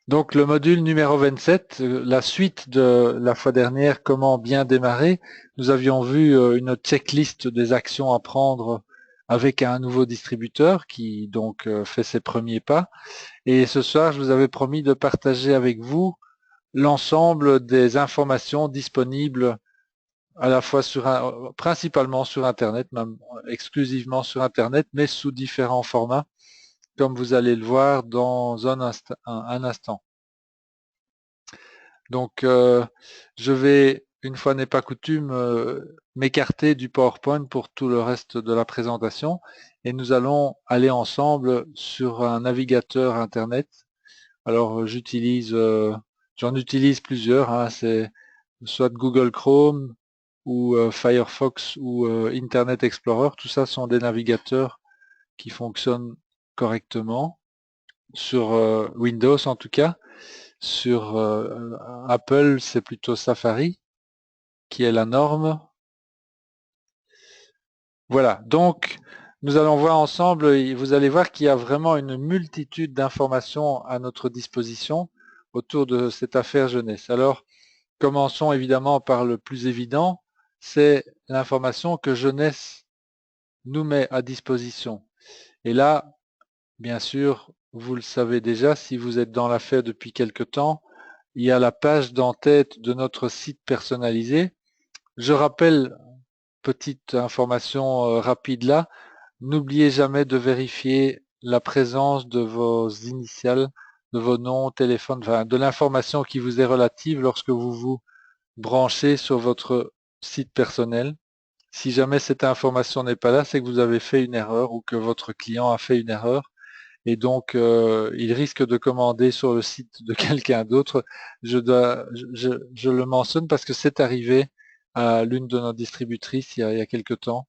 Donc le module numéro 27, la suite de la fois dernière, comment bien démarrer. Nous avions vu une checklist des actions à prendre avec un nouveau distributeur qui donc fait ses premiers pas. Et ce soir, je vous avais promis de partager avec vous l'ensemble des informations disponibles à la fois principalement sur Internet, même exclusivement sur Internet, mais sous différents formats, comme vous allez le voir dans un instant. Donc, je vais, une fois n'est pas coutume, m'écarter du PowerPoint pour tout le reste de la présentation et nous allons aller ensemble sur un navigateur Internet. Alors, j'en utilise plusieurs, hein, c'est soit Google Chrome ou Firefox ou Internet Explorer. Tout ça sont des navigateurs qui fonctionnent correctement sur Windows en tout cas. Sur Apple, c'est plutôt Safari qui est la norme. Voilà, donc nous allons voir ensemble, et vous allez voir qu'il y a vraiment une multitude d'informations à notre disposition autour de cette affaire jeunesse. Alors, commençons évidemment par le plus évident, c'est l'information que Jeunesse nous met à disposition. Et là, bien sûr, vous le savez déjà, si vous êtes dans l'affaire depuis quelque temps, il y a la page d'en-tête de notre site personnalisé. Je rappelle, petite information rapide là, n'oubliez jamais de vérifier la présence de vos initiales, de vos noms, téléphone, enfin, de l'information qui vous est relative lorsque vous vous branchez sur votre site personnel. Si jamais cette information n'est pas là, c'est que vous avez fait une erreur ou que votre client a fait une erreur et donc il risque de commander sur le site de quelqu'un d'autre. Je le mentionne parce que c'est arrivé à l'une de nos distributrices il y a quelque temps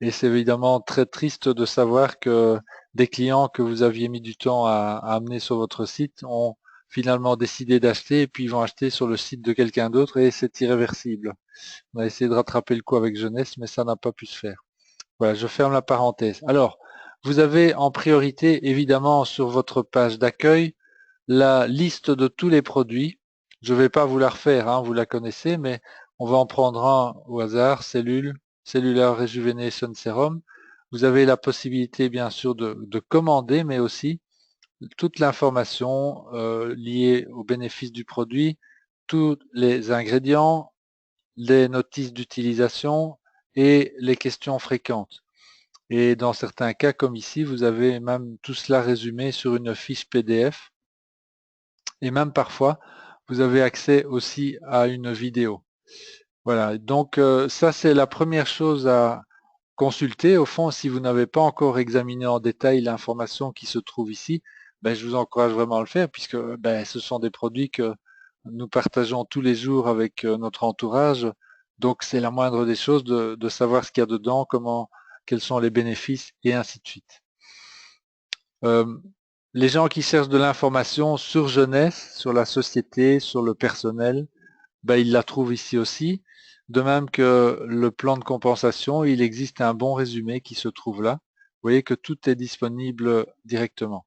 et c'est évidemment très triste de savoir que des clients que vous aviez mis du temps à amener sur votre site ont finalement décidé d'acheter et puis ils vont acheter sur le site de quelqu'un d'autre et c'est irréversible. On a essayé de rattraper le coup avec Jeunesse, mais ça n'a pas pu se faire. Voilà, je ferme la parenthèse. Alors, vous avez en priorité, évidemment, sur votre page d'accueil, la liste de tous les produits. Je ne vais pas vous la refaire, hein, vous la connaissez, mais on va en prendre un au hasard, Cellular Rejuvenation Serum. Vous avez la possibilité, bien sûr, de commander, mais aussi toute l'information liée aux bénéfices du produit, tous les ingrédients, les notices d'utilisation et les questions fréquentes. Et dans certains cas, comme ici, vous avez même tout cela résumé sur une fiche PDF. Et même parfois, vous avez accès aussi à une vidéo. Voilà, donc ça c'est la première chose à consulter. Au fond, si vous n'avez pas encore examiné en détail l'information qui se trouve ici, ben, je vous encourage vraiment à le faire puisque ben, ce sont des produits que nous partageons tous les jours avec notre entourage. Donc c'est la moindre des choses de savoir ce qu'il y a dedans, quels sont les bénéfices et ainsi de suite. Les gens qui cherchent de l'information sur jeunesse, sur la société, sur le personnel, ben, ils la trouvent ici aussi. De même que le plan de compensation, il existe un bon résumé qui se trouve là. Vous voyez que tout est disponible directement.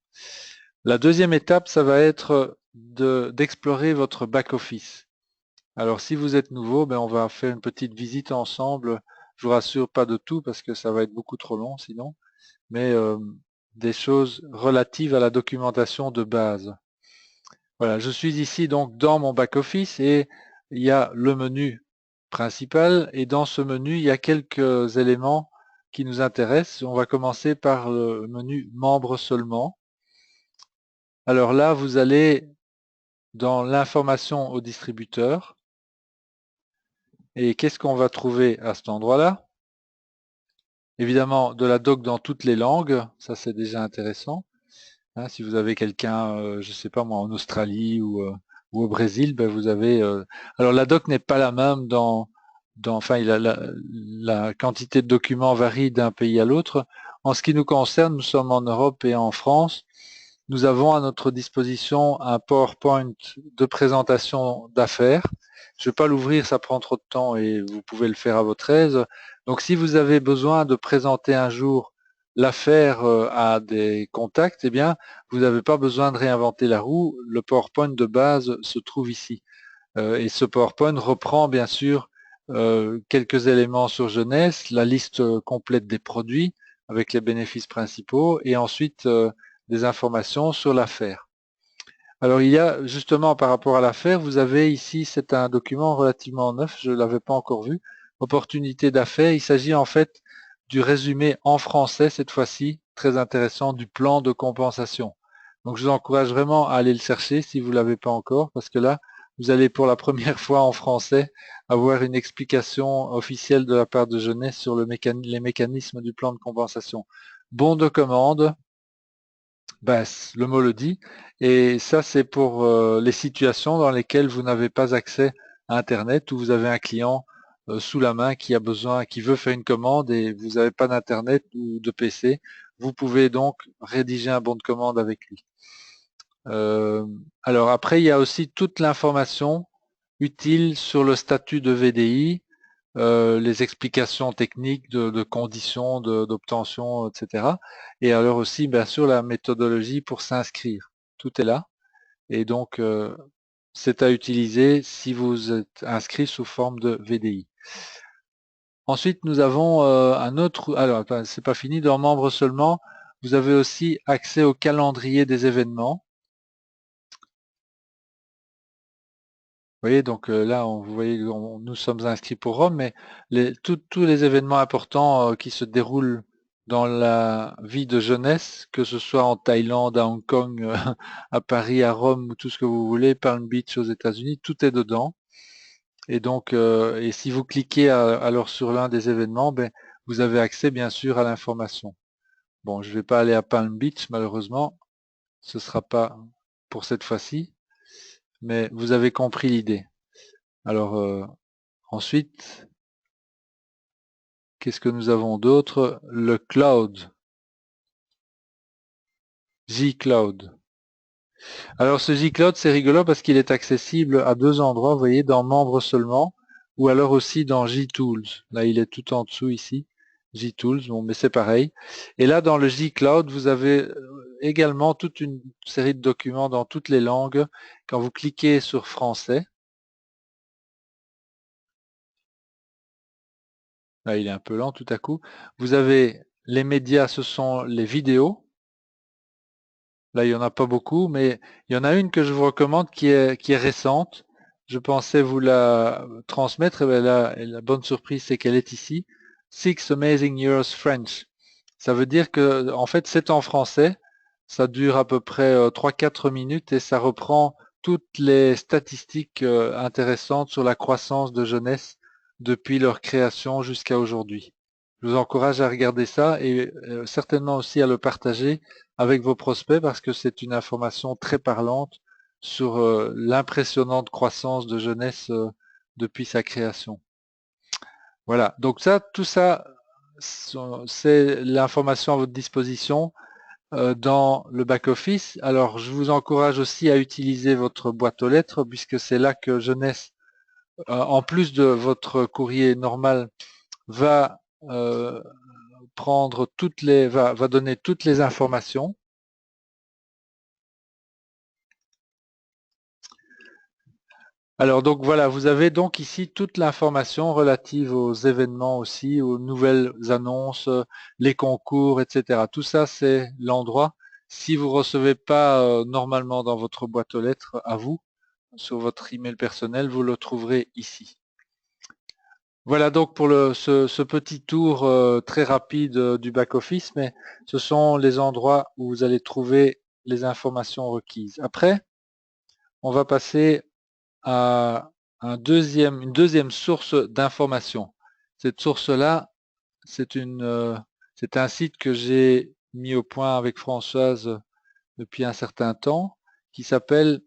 La deuxième étape, ça va être d'explorer votre back-office. Alors si vous êtes nouveau, ben, on va faire une petite visite ensemble. Je vous rassure, pas de tout parce que ça va être beaucoup trop long sinon, mais des choses relatives à la documentation de base. Voilà, je suis ici donc dans mon back-office et il y a le menu principal et dans ce menu, il y a quelques éléments qui nous intéressent. On va commencer par le menu membres seulement. Alors là, vous allez dans l'information au distributeur et qu'est-ce qu'on va trouver à cet endroit-là? Évidemment, de la doc dans toutes les langues, ça c'est déjà intéressant. Hein, si vous avez quelqu'un, je sais pas moi, en Australie ou au Brésil, ben vous avez. Alors la doc n'est pas la même enfin, la quantité de documents varie d'un pays à l'autre. En ce qui nous concerne, nous sommes en Europe et en France. Nous avons à notre disposition un PowerPoint de présentation d'affaires. Je ne vais pas l'ouvrir, ça prend trop de temps et vous pouvez le faire à votre aise. Donc si vous avez besoin de présenter un jour l'affaire a des contacts, eh bien, vous n'avez pas besoin de réinventer la roue. Le PowerPoint de base se trouve ici. Et ce PowerPoint reprend bien sûr quelques éléments sur Jeunesse, la liste complète des produits avec les bénéfices principaux et ensuite des informations sur l'affaire. Alors il y a justement par rapport à l'affaire, vous avez ici, c'est un document relativement neuf, je ne l'avais pas encore vu, opportunité d'affaires. Il s'agit en fait du résumé en français cette fois-ci, très intéressant, du plan de compensation. Donc je vous encourage vraiment à aller le chercher si vous ne l'avez pas encore, parce que là, vous allez pour la première fois en français avoir une explication officielle de la part de Jeunesse sur les mécanismes du plan de compensation. Bon de commande, ben, le mot le dit, et ça c'est pour les situations dans lesquelles vous n'avez pas accès à Internet, où vous avez un client sous la main qui a besoin, qui veut faire une commande et vous n'avez pas d'Internet ou de PC. Vous pouvez donc rédiger un bon de commande avec lui. Alors après, il y a aussi toute l'information utile sur le statut de VDI, les explications techniques de conditions d'obtention, etc. Et alors aussi, bien sûr, la méthodologie pour s'inscrire. Tout est là. Et donc, c'est à utiliser si vous êtes inscrit sous forme de VDI. Ensuite, nous avons un autre... Alors, c'est pas fini. Dans membres seulement, vous avez aussi accès au calendrier des événements. Vous voyez, donc là, vous voyez, nous sommes inscrits pour Rome, mais tous les événements importants qui se déroulent dans la vie de jeunesse, que ce soit en Thaïlande, à Hong Kong, à Paris, à Rome, ou tout ce que vous voulez, Palm Beach aux États-Unis, tout est dedans. Et donc, et si vous cliquez alors sur l'un des événements, ben, vous avez accès bien sûr à l'information. Bon, je ne vais pas aller à Palm Beach, malheureusement, ce ne sera pas pour cette fois-ci, mais vous avez compris l'idée. Alors, ensuite, qu'est-ce que nous avons d'autre? Le cloud, J-Cloud. Alors ce J-Cloud, c'est rigolo parce qu'il est accessible à deux endroits, vous voyez, dans membres seulement, ou alors aussi dans J-Tools. Là, il est tout en dessous ici, J-Tools, bon, mais c'est pareil. Et là, dans le J-Cloud, vous avez également toute une série de documents dans toutes les langues. Quand vous cliquez sur français, là, il est un peu lent tout à coup, vous avez les médias, ce sont les vidéos. Là, il n'y en a pas beaucoup, mais il y en a une que je vous recommande qui est récente. Je pensais vous la transmettre, et bien là, la bonne surprise, c'est qu'elle est ici. Six Amazing Years French. Ça veut dire que, en fait, c'est en français. Ça dure à peu près 3-4 minutes et ça reprend toutes les statistiques intéressantes sur la croissance de jeunesse depuis leur création jusqu'à aujourd'hui. Je vous encourage à regarder ça et certainement aussi à le partager avec vos prospects parce que c'est une information très parlante sur l'impressionnante croissance de jeunesse depuis sa création. Voilà, donc ça, tout ça, c'est l'information à votre disposition dans le back-office. Alors, je vous encourage aussi à utiliser votre boîte aux lettres puisque c'est là que Jeunesse, en plus de votre courrier normal, va prendre va donner toutes les informations. Alors donc voilà, vous avez donc ici toute l'information relative aux événements aussi, aux nouvelles annonces, les concours, etc. Tout ça, c'est l'endroit. Si vous ne recevez pas normalement dans votre boîte aux lettres à vous, sur votre email personnel, vous le trouverez ici. Voilà donc pour ce petit tour très rapide du back-office, mais ce sont les endroits où vous allez trouver les informations requises. Après, on va passer à une deuxième source d'information. Cette source-là, c'est un site que j'ai mis au point avec Françoise depuis un certain temps, qui s'appelle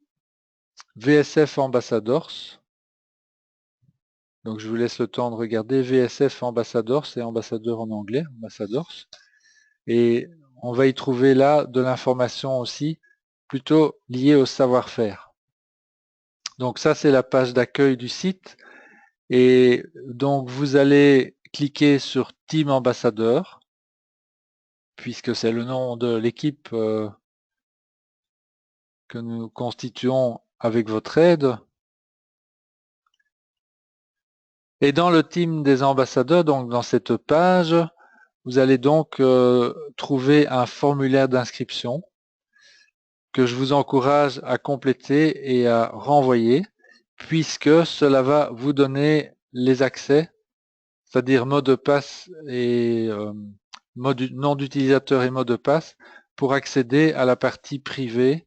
VSF Ambassadors. Donc je vous laisse le temps de regarder VSF Ambassadors, c'est ambassadeur en anglais, Ambassadors. Et on va y trouver là de l'information aussi, plutôt liée au savoir-faire. Donc ça, c'est la page d'accueil du site. Et donc, vous allez cliquer sur Team Ambassadeur. puisque c'est le nom de l'équipe que nous constituons avec votre aide. Et dans le team des ambassadeurs, donc dans cette page, vous allez donc trouver un formulaire d'inscription que je vous encourage à compléter et à renvoyer, puisque cela va vous donner les accès, c'est-à-dire mot de passe et nom d'utilisateur et mot de passe, pour accéder à la partie privée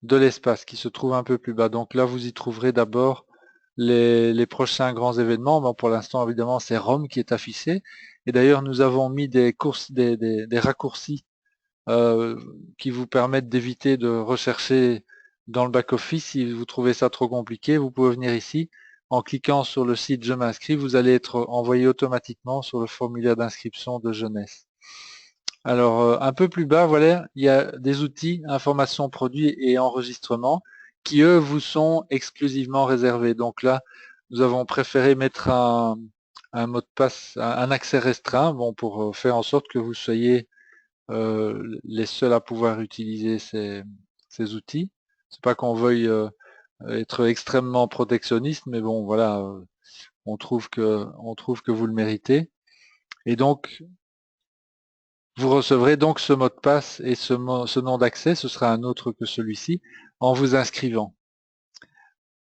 de l'espace qui se trouve un peu plus bas. Donc là, vous y trouverez d'abord les prochains grands événements. Bon, pour l'instant, évidemment, c'est Rome qui est affiché. Et d'ailleurs, nous avons mis des raccourcis qui vous permettent d'éviter de rechercher dans le back-office. Si vous trouvez ça trop compliqué, vous pouvez venir ici. En cliquant sur le site Je m'inscris, vous allez être envoyé automatiquement sur le formulaire d'inscription de jeunesse. Alors, un peu plus bas, voilà, il y a des outils, information produit et enregistrement, qui eux vous sont exclusivement réservés. Donc là, nous avons préféré mettre un mot de passe, un accès restreint, bon, pour faire en sorte que vous soyez les seuls à pouvoir utiliser ces outils. C'est pas qu'on veuille être extrêmement protectionniste, mais bon, voilà, on trouve que vous le méritez. Et donc, vous recevrez donc ce mot de passe et ce nom d'accès, ce sera un autre que celui-ci, en vous inscrivant.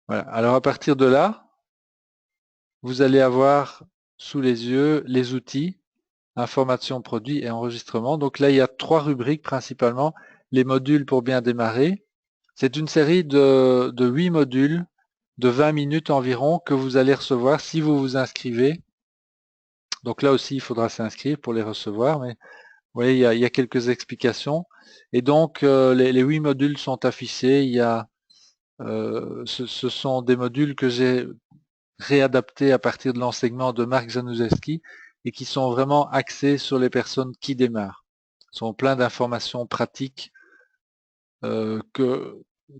Voilà. Alors à partir de là, vous allez avoir sous les yeux les outils, information produit et enregistrement. Donc là, il y a 3 rubriques principalement. Les modules pour bien démarrer. C'est une série de 8 modules de 20 minutes environ que vous allez recevoir si vous vous inscrivez. Donc là aussi, il faudra s'inscrire pour les recevoir, mais vous voyez, il y a quelques explications. Et donc, les 8 modules sont affichés. Il y a, ce sont des modules que j'ai réadaptés à partir de l'enseignement de Marc Januszewski et qui sont vraiment axés sur les personnes qui démarrent. Ils sont pleins d'informations pratiques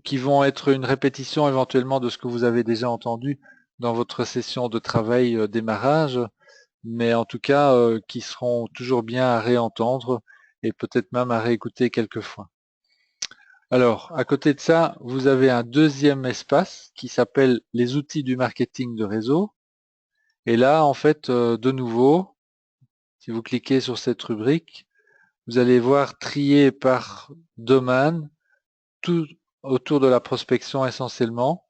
qui vont être une répétition éventuellement de ce que vous avez déjà entendu dans votre session de travail démarrage, mais en tout cas qui seront toujours bien à réentendre et peut-être même à réécouter quelques fois. Alors, à côté de ça, vous avez un deuxième espace qui s'appelle les outils du marketing de réseau. Et là, en fait, de nouveau, si vous cliquez sur cette rubrique, vous allez voir trier par domaine, tout autour de la prospection essentiellement,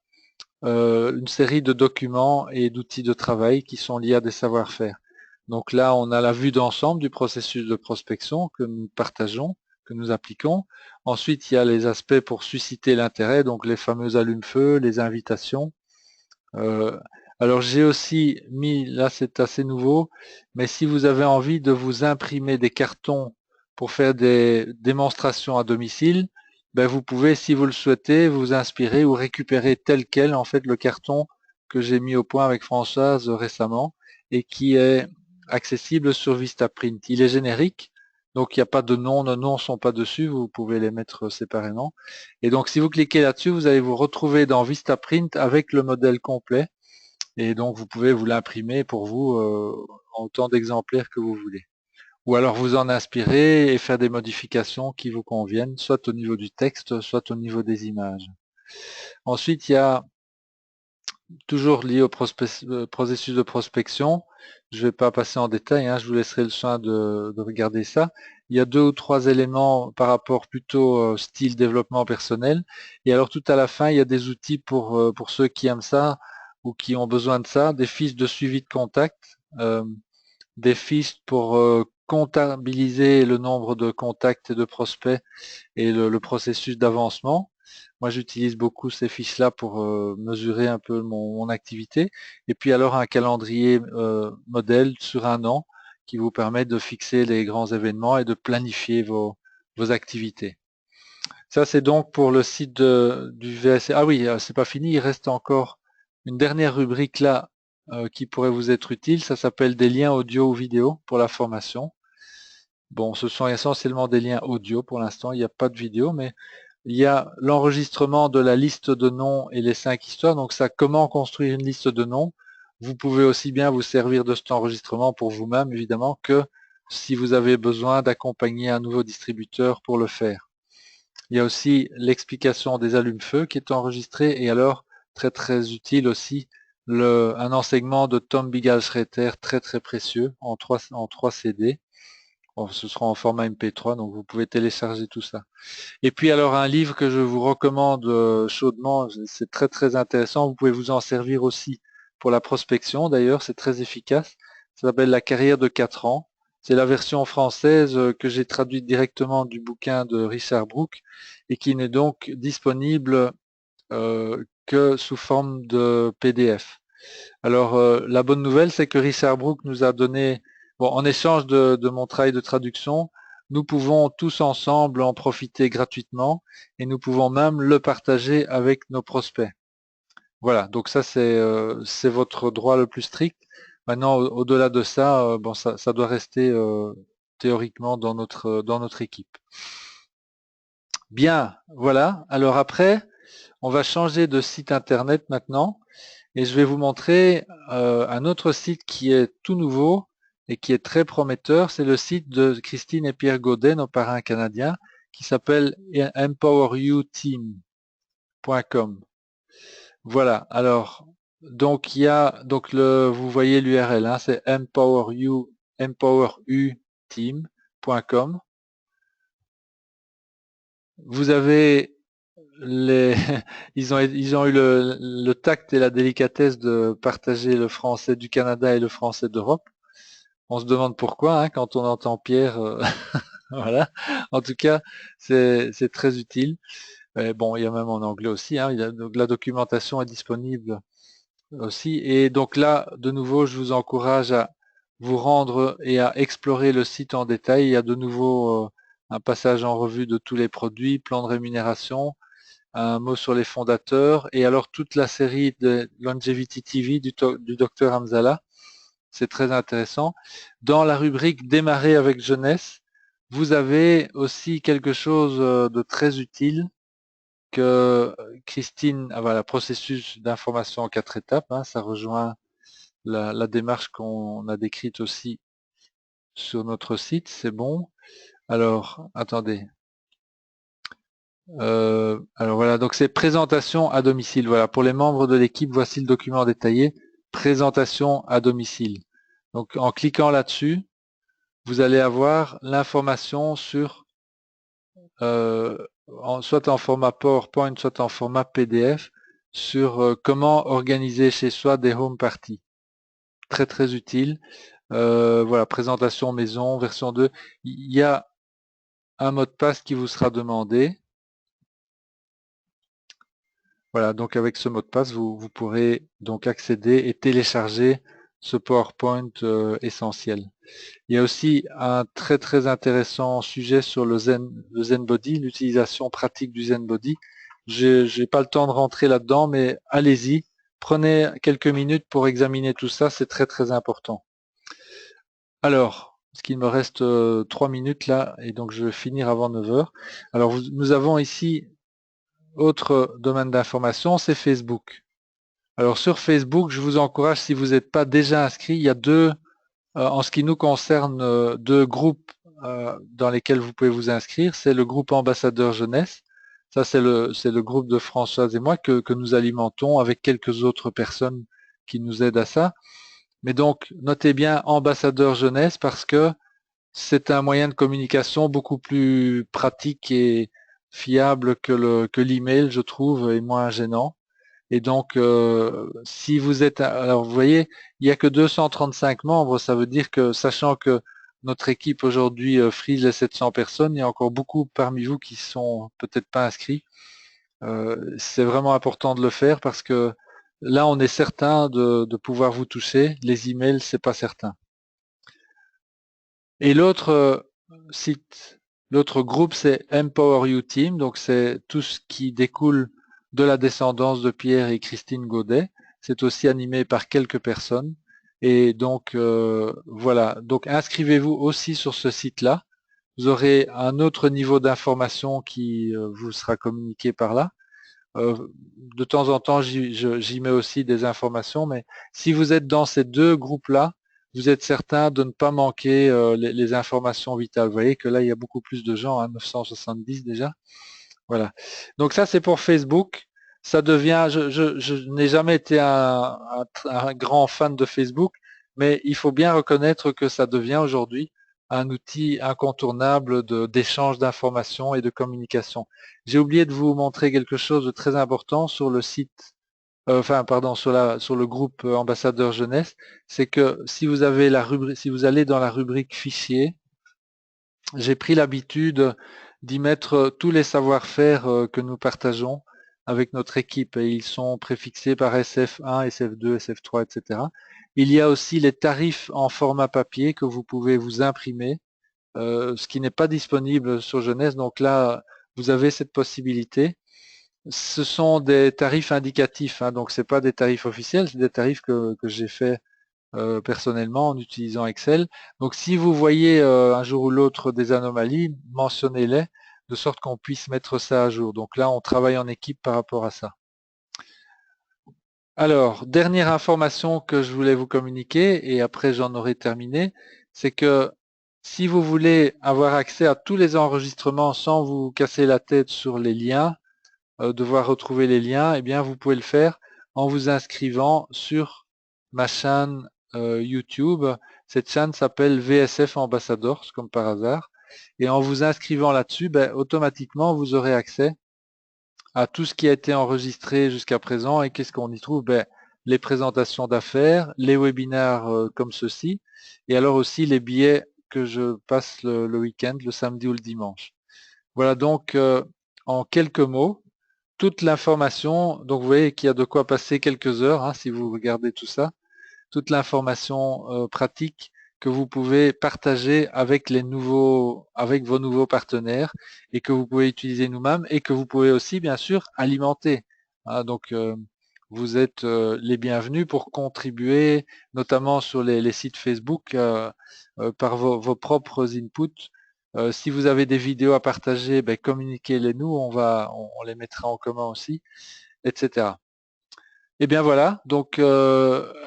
une série de documents et d'outils de travail qui sont liés à des savoir-faire. Donc là, on a la vue d'ensemble du processus de prospection que nous partageons, que nous appliquons. Ensuite, il y a les aspects pour susciter l'intérêt, donc les fameux allume-feu, les invitations. Alors j'ai aussi mis, là c'est assez nouveau, mais si vous avez envie de vous imprimer des cartons pour faire des démonstrations à domicile, ben vous pouvez, si vous le souhaitez, vous inspirer ou récupérer tel quel en fait le carton que j'ai mis au point avec Françoise récemment et qui est accessible sur Vistaprint. Il est générique, donc il n'y a pas de nom, nos noms ne sont pas dessus, vous pouvez les mettre séparément. Et donc si vous cliquez là-dessus, vous allez vous retrouver dans Vistaprint avec le modèle complet. Et donc vous pouvez vous l'imprimer pour vous en autant d'exemplaires que vous voulez. Ou alors vous en inspirer et faire des modifications qui vous conviennent, soit au niveau du texte, soit au niveau des images. Ensuite, il y a toujours lié au processus de prospection. Je ne vais pas passer en détail, hein, je vous laisserai le soin de regarder ça. Il y a 2 ou 3 éléments par rapport plutôt style développement personnel. Et alors tout à la fin, il y a des outils pour ceux qui aiment ça ou qui ont besoin de ça, des fiches de suivi de contact, des fiches pour comptabiliser le nombre de contacts et de prospects et le processus d'avancement. Moi, j'utilise beaucoup ces fiches-là pour mesurer un peu mon activité. Et puis alors un calendrier modèle sur un an qui vous permet de fixer les grands événements et de planifier vos activités. Ça, c'est donc pour le site du VSC. Ah oui, c'est pas fini, il reste encore une dernière rubrique là qui pourrait vous être utile. Ça s'appelle des liens audio ou vidéo pour la formation. Bon, ce sont essentiellement des liens audio pour l'instant, il n'y a pas de vidéo, mais il y a l'enregistrement de la liste de noms et les 5 histoires. Donc ça, comment construire une liste de noms. Vous pouvez aussi bien vous servir de cet enregistrement pour vous-même, évidemment, que si vous avez besoin d'accompagner un nouveau distributeur pour le faire. Il y a aussi l'explication des allumes-feu qui est enregistrée et alors très très utile aussi un enseignement de Tom Bigal-Schreiter très très précieux en 3 CD. Bon, ce sera en format MP3 donc vous pouvez télécharger tout ça. Et puis alors un livre que je vous recommande chaudement, c'est très très intéressant, vous pouvez vous en servir aussi pour la prospection d'ailleurs, c'est très efficace. Ça s'appelle La carrière de 4 ans. C'est la version française que j'ai traduite directement du bouquin de Richard Brooke et qui n'est donc disponible que sous forme de PDF. Alors la bonne nouvelle, c'est que Richard Brooke nous a donné, bon, en échange de mon travail de traduction, nous pouvons tous ensemble en profiter gratuitement et nous pouvons même le partager avec nos prospects. Voilà, donc ça c'est votre droit le plus strict. Maintenant, au-delà de ça, bon, ça doit rester théoriquement dans notre équipe. Bien, voilà. Alors après, on va changer de site internet maintenant et je vais vous montrer un autre site qui est tout nouveau et qui est très prometteur. C'est le site de Christine et Pierre Godet, nos parrains canadiens, qui s'appelle empoweryouteam.com. Voilà, alors, donc il y a, donc vous voyez l'URL, hein, c'est empoweruteam.com. Vous avez ils ont eu le tact et la délicatesse de partager le français du Canada et le français d'Europe. On se demande pourquoi hein, quand on entend Pierre. Voilà. En tout cas, c'est très utile. Mais bon, il y a même en anglais aussi. Hein, donc la documentation est disponible aussi. Et donc là, de nouveau, je vous encourage à vous rendre et à explorer le site en détail. Il y a de nouveau un passage en revue de tous les produits, plan de rémunération, un mot sur les fondateurs et alors toute la série de Longevity TV du docteur Hamzala. C'est très intéressant. Dans la rubrique Démarrer avec jeunesse, vous avez aussi quelque chose de très utile que Christine, voilà, processus d'information en 4 étapes, hein, ça rejoint la démarche qu'on a décrite aussi sur notre site, c'est bon. Alors, attendez. Alors voilà, donc c'est présentation à domicile. Voilà, pour les membres de l'équipe, voici le document détaillé, présentation à domicile. Donc en cliquant là-dessus, vous allez avoir l'information sur soit en format PowerPoint, soit en format PDF, sur comment organiser chez soi des home parties. Très très utile. Voilà, présentation maison, version 2. Il y a un mot de passe qui vous sera demandé. Voilà, donc avec ce mot de passe, vous pourrez donc accéder et télécharger ce PowerPoint essentiel. Il y a aussi un très très intéressant sujet sur le Zenbody, l'utilisation pratique du Zenbody. Je n'ai pas le temps de rentrer là-dedans, mais allez-y, prenez quelques minutes pour examiner tout ça, c'est très très important. Alors, parce qu'il me reste 3 minutes là, et donc je vais finir avant 9 heures. Alors, nous avons ici autre domaine d'information, c'est Facebook. Alors sur Facebook, je vous encourage, si vous n'êtes pas déjà inscrit, il y a en ce qui nous concerne, 2 groupes dans lesquels vous pouvez vous inscrire. C'est le groupe ambassadeur jeunesse. Ça, c'est le groupe de Françoise et moi que nous alimentons avec quelques autres personnes qui nous aident à ça. Mais donc, notez bien ambassadeur jeunesse parce que c'est un moyen de communication beaucoup plus pratique et fiable que l'email, je trouve, et moins gênant. Et donc, si vous êtes, alors vous voyez, il n'y a que 235 membres, ça veut dire que, sachant que notre équipe aujourd'hui frise les 700 personnes, il y a encore beaucoup parmi vous qui sont peut-être pas inscrits. C'est vraiment important de le faire parce que là, on est certain de pouvoir vous toucher. Les emails, c'est pas certain. Et l'autre site, l'autre groupe, c'est Empower You Team. Donc, c'est tout ce qui découle de la descendance de Pierre et Christine Godet. C'est aussi animé par quelques personnes. Et donc, voilà. Donc, inscrivez-vous aussi sur ce site-là. Vous aurez un autre niveau d'information qui vous sera communiqué par là. De temps en temps, j'y mets aussi des informations, mais si vous êtes dans ces 2 groupes-là, vous êtes certain de ne pas manquer les informations vitales. Vous voyez que là, il y a beaucoup plus de gens, hein, 970 déjà. Voilà. Donc ça, c'est pour Facebook. Ça devient, je n'ai jamais été un grand fan de Facebook, mais il faut bien reconnaître que ça devient aujourd'hui un outil incontournable d'échange d'informations et de communication. J'ai oublié de vous montrer quelque chose de très important sur le site, enfin pardon, sur le groupe ambassadeur jeunesse, c'est que si vous avez la rubrique, si vous allez dans la rubrique fichiers, j'ai pris l'habitude d'y mettre tous les savoir-faire que nous partageons avec notre équipe et ils sont préfixés par SF1, SF2, SF3, etc. Il y a aussi les tarifs en format papier que vous pouvez vous imprimer, ce qui n'est pas disponible sur Jeunesse. Donc là, vous avez cette possibilité. Ce sont des tarifs indicatifs, hein, donc c'est pas des tarifs officiels, c'est des tarifs que j'ai fait personnellement en utilisant Excel. Donc si vous voyez un jour ou l'autre des anomalies, mentionnez-les de sorte qu'on puisse mettre ça à jour. Donc là, on travaille en équipe par rapport à ça. Alors, dernière information que je voulais vous communiquer, et après j'en aurai terminé, c'est que si vous voulez avoir accès à tous les enregistrements sans vous casser la tête sur les liens, devoir retrouver les liens, eh bien vous pouvez le faire en vous inscrivant sur ma chaîne YouTube. Cette chaîne s'appelle VSF Ambassadors, comme par hasard. Et en vous inscrivant là-dessus, ben, automatiquement, vous aurez accès à tout ce qui a été enregistré jusqu'à présent. Et qu'est-ce qu'on y trouve? Ben, les présentations d'affaires, les webinaires comme ceci, et alors aussi les billets que je passe le week-end, le samedi ou le dimanche. Voilà donc en quelques mots toute l'information. Donc vous voyez qu'il y a de quoi passer quelques heures hein, si vous regardez tout ça. Toute l'information pratique que vous pouvez partager avec avec vos nouveaux partenaires et que vous pouvez utiliser nous-mêmes et que vous pouvez aussi bien sûr alimenter. Hein, donc vous êtes les bienvenus pour contribuer, notamment sur les sites Facebook, par vos propres inputs. Si vous avez des vidéos à partager, ben, communiquez-les nous, on les mettra en commun aussi, etc. Eh bien voilà, donc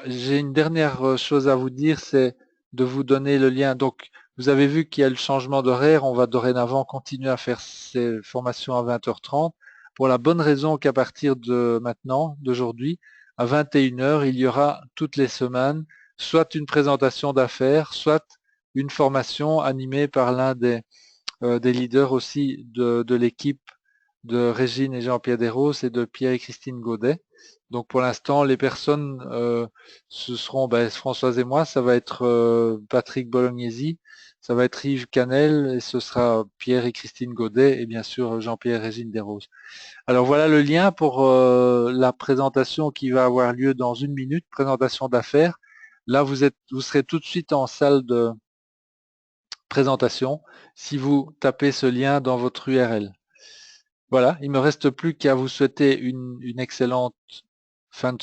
j'ai une dernière chose à vous dire, c'est de vous donner le lien. Donc vous avez vu qu'il y a le changement d'horaire, on va dorénavant continuer à faire ces formations à 20h30 pour la bonne raison qu'à partir de maintenant, d'aujourd'hui, à 21h, il y aura toutes les semaines soit une présentation d'affaires, soit une formation animée par l'un des leaders aussi de l'équipe de Régine et Jean-Pierre Desroses et de Pierre et Christine Gaudet. Donc pour l'instant, les personnes, ce seront Françoise et moi, ça va être Patrick Bolognesi, ça va être Yves Canel et ce sera Pierre et Christine Gaudet et bien sûr Jean-Pierre et Régine Desroses. Alors voilà le lien pour la présentation qui va avoir lieu dans 1 minute, présentation d'affaires. Là, vous serez tout de suite en salle de présentation si vous tapez ce lien dans votre URL. Voilà, il me reste plus qu'à vous souhaiter une excellente fin de